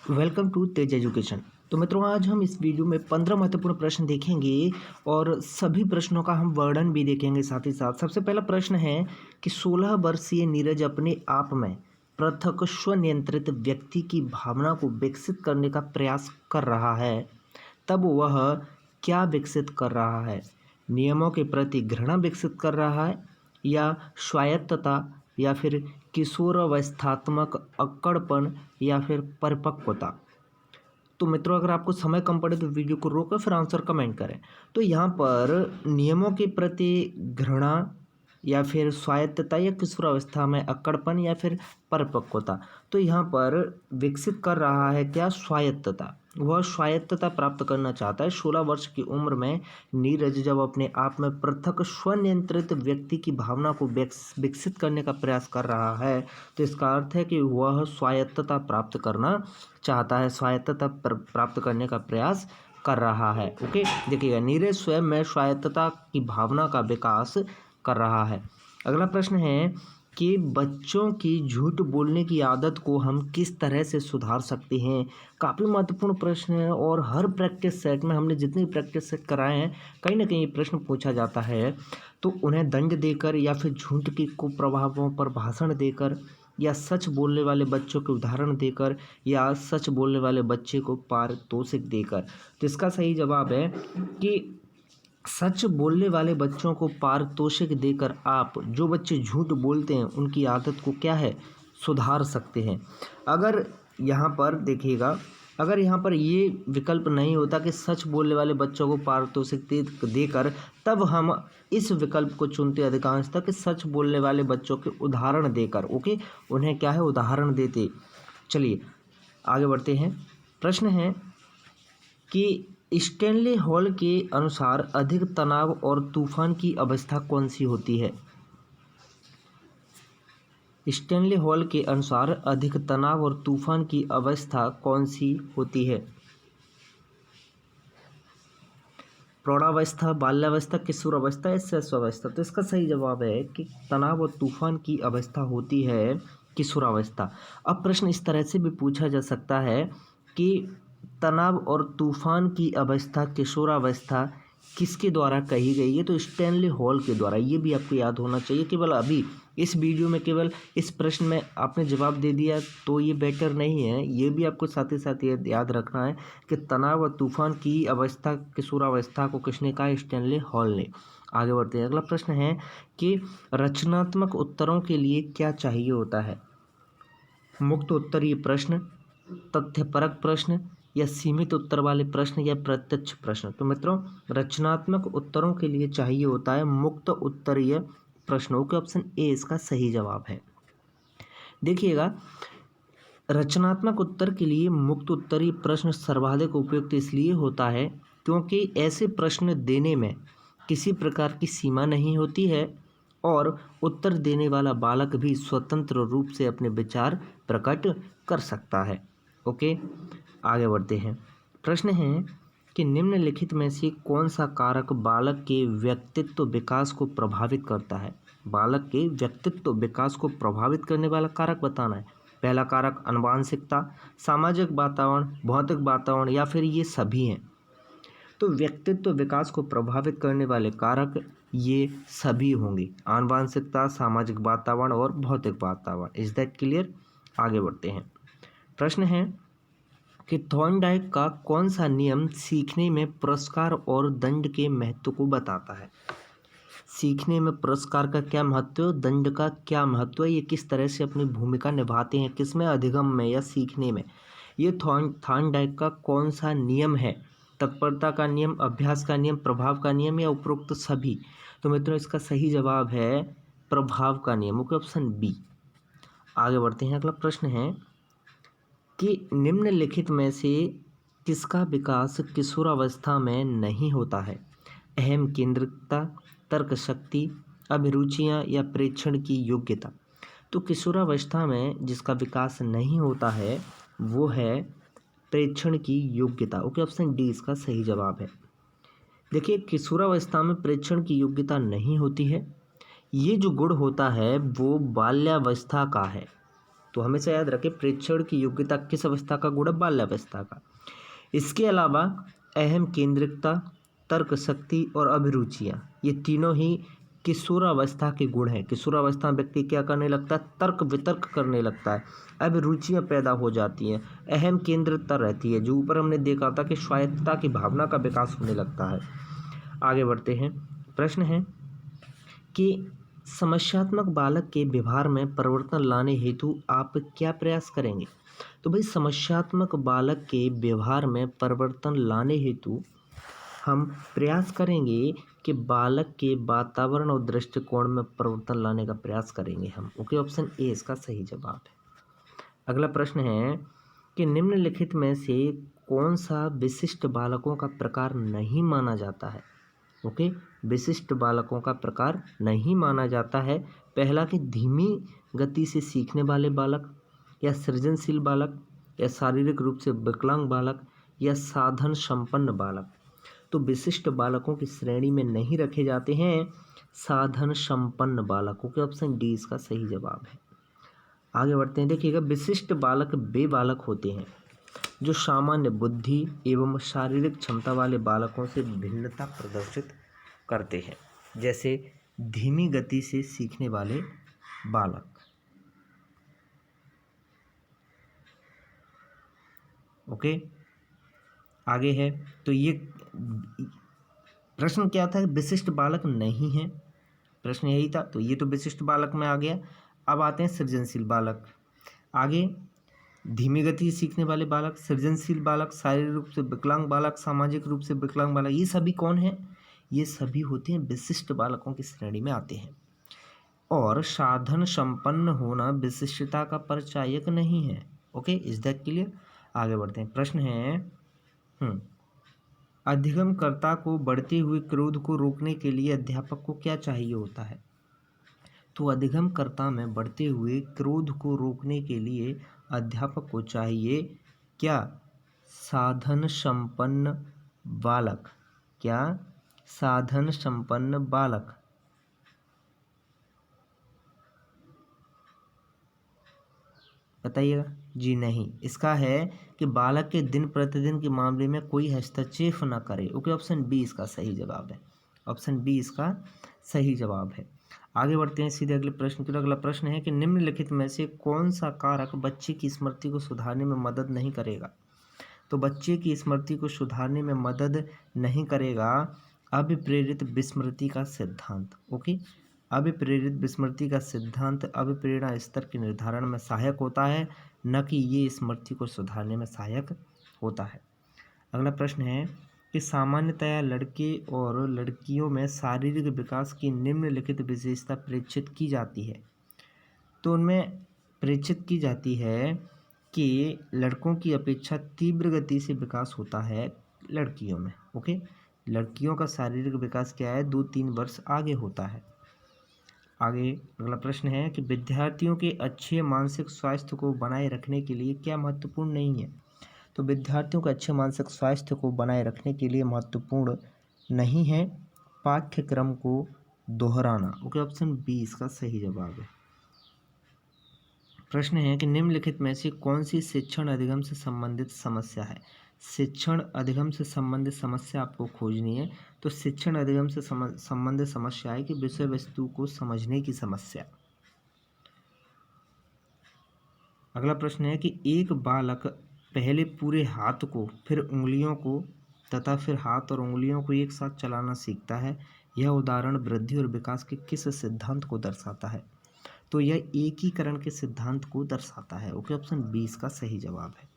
Welcome to Tej education. तो मित्रों, आज हम इस वीडियो में 15 महत्वपूर्ण प्रश्न देखेंगे और सभी प्रश्नों का हम वर्णन भी देखेंगे। साथ ही साथ सबसे पहला प्रश्न है कि 16 वर्षीय नीरज अपने आप में पृथक स्वनियंत्रित व्यक्ति की भावना को विकसित करने का प्रयास कर रहा है, तब वह क्या विकसित कर रहा है? नियमों के प्रति घृणा विकसित कर रहा है, या स्वायत्तता, या फिर किशोरावस्थात्मक अक्कड़पन, या फिर परिपक्वता? तो मित्रों, अगर आपको समय कम पड़े तो वीडियो को रोकें, फिर आंसर कमेंट करें। तो यहाँ पर नियमों के प्रति घृणा, या फिर स्वायत्तता, या किशोरावस्था में अक्कड़पन, या फिर परिपक्वता। तो यहाँ पर विकसित कर रहा है क्या? स्वायत्तता। वह स्वायत्तता प्राप्त करना चाहता है। 16 वर्ष की उम्र में नीरज जब अपने आप में पृथक स्वनियंत्रित व्यक्ति की भावना को विकसित करने का प्रयास कर रहा है, तो इसका अर्थ है कि वह स्वायत्तता प्राप्त करना चाहता है, स्वायत्तता प्राप्त करने का प्रयास कर रहा है। ओके, देखिएगा, नीरज स्वयं में स्वायत्तता की भावना का विकास कर रहा है। अगला प्रश्न है कि बच्चों की झूठ बोलने की आदत को हम किस तरह से सुधार सकते हैं? काफ़ी महत्वपूर्ण प्रश्न है और हर प्रैक्टिस सेट में हमने जितने प्रैक्टिस सेट कराए हैं, कहीं ना कहीं ये प्रश्न पूछा जाता है। तो उन्हें दंड देकर, या फिर झूठ के कुप्रभावों पर भाषण देकर, या सच बोलने वाले बच्चों के उदाहरण देकर, या सच बोलने वाले बच्चे को पारितोषिक देकर। तो इसका सही जवाब है कि सच बोलने वाले बच्चों को पारितोषिक देकर आप जो बच्चे झूठ बोलते हैं उनकी आदत को क्या है? सुधार सकते हैं। अगर यहाँ पर देखिएगा, अगर यहाँ पर ये विकल्प नहीं होता कि सच बोलने वाले बच्चों को पारितोषिक देकर, तब हम इस विकल्प को चुनते अधिकांशतः कि सच बोलने वाले बच्चों के उदाहरण देकर। ओके, उन्हें क्या है? उदाहरण देते। चलिए आगे बढ़ते हैं। प्रश्न है कि स्टैनले हॉल के अनुसार अधिक तनाव और तूफान की अवस्था कौन सी होती है? स्टैनले हॉल के अनुसार अधिक तनाव और तूफान की अवस्था कौन सी होती है? प्रौढ़ावस्था, बाल्यावस्था, किशोरावस्था, या शैशवावस्था? तो इसका सही जवाब है कि तनाव और तूफान की अवस्था होती है किशोरावस्था। अब प्रश्न इस तरह से भी पूछा जा सकता है कि तनाव और तूफान की अवस्था, किशोरावस्था किसके द्वारा कही गई है? तो स्टैनले हॉल के द्वारा। ये भी आपको याद होना चाहिए। केवल अभी इस वीडियो में केवल इस प्रश्न में आपने जवाब दे दिया तो ये बेटर नहीं है। ये भी आपको साथ ही साथ ये याद रखना है कि तनाव और तूफान की अवस्था, किशोरावस्था को किसने कहा? स्टैनले हॉल ने। आगे बढ़ते हैं। अगला प्रश्न है कि रचनात्मक उत्तरों के लिए क्या चाहिए होता है? मुक्त उत्तरीय प्रश्न, तथ्यपरक प्रश्न, या सीमित उत्तर वाले प्रश्न, या प्रत्यक्ष प्रश्न? तो मित्रों, रचनात्मक उत्तरों के लिए चाहिए होता है मुक्त उत्तरीय प्रश्नों के। ऑप्शन ए इसका सही जवाब है। देखिएगा, रचनात्मक उत्तर के लिए मुक्त उत्तरीय प्रश्न सर्वाधिक उपयुक्त इसलिए होता है क्योंकि ऐसे प्रश्न देने में किसी प्रकार की सीमा नहीं होती है और उत्तर देने वाला बालक भी स्वतंत्र रूप से अपने विचार प्रकट कर सकता है। ओके, आगे बढ़ते हैं। प्रश्न है कि निम्नलिखित में से कौन सा कारक बालक के व्यक्तित्व विकास को प्रभावित करता है? बालक के व्यक्तित्व विकास को प्रभावित करने वाला कारक बताना है। पहला कारक आनुवांशिकता, सामाजिक वातावरण, भौतिक वातावरण, या फिर ये सभी हैं? तो व्यक्तित्व विकास को प्रभावित करने वाले कारक ये सभी होंगे, आनुवांशिकता, सामाजिक वातावरण और भौतिक वातावरण। Is that clear? आगे बढ़ते हैं। प्रश्न है कि थॉर्नडाइक का कौन सा नियम सीखने में पुरस्कार और दंड के महत्व को बताता है? सीखने में पुरस्कार का क्या महत्व है, दंड का क्या महत्व है, ये किस तरह से अपनी भूमिका निभाते हैं, किसमें? अधिगम में या सीखने में? ये थॉर्नडाइक का कौन सा नियम है? तत्परता का नियम, अभ्यास का नियम, प्रभाव का नियम, या उपरोक्त सभी? तो मित्रों, इसका सही जवाब है प्रभाव का नियम। Okay, option B. आगे बढ़ते हैं। अगला प्रश्न है कि निम्नलिखित में से किसका विकास किशोरावस्था में नहीं होता है? अहम केंद्रितता, तर्क शक्ति, अभिरुचियाँ, या प्रेक्षण की योग्यता? तो किशोरावस्था में जिसका विकास नहीं होता है वो है प्रेक्षण की योग्यता। ओके, ऑप्शन डी इसका सही जवाब है। देखिए, किशोरावस्था में प्रेक्षण की योग्यता नहीं होती है। ये जो गुण होता है वो बाल्यावस्था का है। तो हमेशा याद रखें प्रेक्षण की योग्यता किस अवस्था का गुण है? बाल्यावस्था का। इसके अलावा अहम केंद्रिकता, तर्क शक्ति और अभिरुचियाँ, ये तीनों ही किशोरावस्था के गुण हैं। किशोरावस्था में व्यक्ति क्या करने लगता है? तर्क वितर्क करने लगता है, अभिरुचियाँ पैदा हो जाती हैं, अहम केंद्रितता रहती है, जो ऊपर हमने देखा था कि स्वायत्तता की भावना का विकास होने लगता है। आगे बढ़ते हैं। प्रश्न है कि समस्यात्मक बालक के व्यवहार में परिवर्तन लाने हेतु आप क्या प्रयास करेंगे? तो भाई समस्यात्मक बालक के व्यवहार में परिवर्तन लाने हेतु हम प्रयास करेंगे कि बालक के वातावरण और दृष्टिकोण में परिवर्तन लाने का प्रयास करेंगे हम। ओके, ऑप्शन ए इसका सही जवाब है। अगला प्रश्न है कि निम्नलिखित में से कौन सा विशिष्ट बालकों का प्रकार नहीं माना जाता है? ओके, विशिष्ट बालकों का प्रकार नहीं माना जाता है। पहला कि धीमी गति से सीखने वाले बालक, या सृजनशील बालक, या शारीरिक रूप से विकलांग बालक, या साधन संपन्न बालक। तो विशिष्ट बालकों की श्रेणी में नहीं रखे जाते हैं साधन संपन्न बालकों के। ऑप्शन डी इसका सही जवाब है। आगे बढ़ते हैं। देखिएगा, विशिष्ट बालक वे बालक होते हैं जो सामान्य बुद्धि एवं शारीरिक क्षमता वाले बालकों से भिन्नता प्रदर्शित करते हैं, जैसे धीमी गति से सीखने वाले बालक। ओके, आगे है। तो ये प्रश्न क्या था? विशिष्ट बालक नहीं है, प्रश्न यही था। तो ये तो विशिष्ट बालक में आ गया। अब आते हैं सृजनशील बालक। आगे धीमी गति से सीखने वाले बालक, सृजनशील बालक, शारीरिक रूप से विकलांग बालक, सामाजिक रूप से विकलांग बालक, ये सभी कौन है? ये सभी होते हैं विशिष्ट बालकों की श्रेणी में आते हैं। और साधन संपन्न होना विशिष्टता का परिचायक नहीं है। Okay, is that clear? आगे बढ़ते हैं। प्रश्न है अधिगमकर्ता को बढ़ते हुए क्रोध को रोकने के लिए अध्यापक को क्या चाहिए होता है? तो अधिगमकर्ता में बढ़ते हुए क्रोध को रोकने के लिए अध्यापक को चाहिए क्या? साधन संपन्न बालक। क्या? साधन संपन्न बालक। बताइएगा। जी नहीं, इसका है कि बालक के दिन प्रतिदिन के मामले में कोई हस्तक्षेप न करे। ओके, ऑप्शन बी इसका सही जवाब है। ऑप्शन बी इसका सही जवाब है। आगे बढ़ते हैं सीधे अगले प्रश्न की। अगला प्रश्न है कि निम्नलिखित में से कौन सा कारक बच्चे की स्मृति को सुधारने में मदद नहीं करेगा? तो बच्चे की स्मृति को सुधारने में मदद नहीं करेगा अभिप्रेरित विस्मृति का सिद्धांत। ओके, अभिप्रेरित विस्मृति का सिद्धांत अभिप्रेरणा स्तर के निर्धारण में सहायक होता है, न कि ये स्मृति को सुधारने में सहायक होता है। अगला प्रश्न है कि सामान्यतया लड़के और लड़कियों में शारीरिक विकास की निम्नलिखित विशेषता प्रेक्षित की जाती है। तो उनमें प्रेक्षित की जाती है कि लड़कों की अपेक्षा तीव्र गति से विकास होता है लड़कियों में। ओके, लड़कियों का शारीरिक विकास क्या है? 2-3 वर्ष आगे होता है। आगे अगला प्रश्न है कि विद्यार्थियों के अच्छे मानसिक स्वास्थ्य को बनाए रखने के लिए क्या महत्वपूर्ण नहीं है? तो विद्यार्थियों के अच्छे मानसिक स्वास्थ्य को बनाए रखने के लिए महत्वपूर्ण नहीं है पाठ्यक्रम को दोहराना। ओके, ऑप्शन बी इसका सही जवाब है। प्रश्न है कि निम्नलिखित में से कौन सी शिक्षण अधिगम से संबंधित समस्या है? शिक्षण अधिगम से संबंधित समस्या आपको खोजनी है। तो शिक्षण अधिगम से संबंधित समस्या है कि विषय वस्तु को समझने की समस्या। अगला प्रश्न है कि एक बालक पहले पूरे हाथ को, फिर उंगलियों को तथा फिर हाथ और उंगलियों को एक साथ चलाना सीखता है। यह उदाहरण वृद्धि और विकास के किस सिद्धांत को दर्शाता है? तो यह एकीकरण के सिद्धांत को दर्शाता है। ओके, ऑप्शन बी इसका सही जवाब है।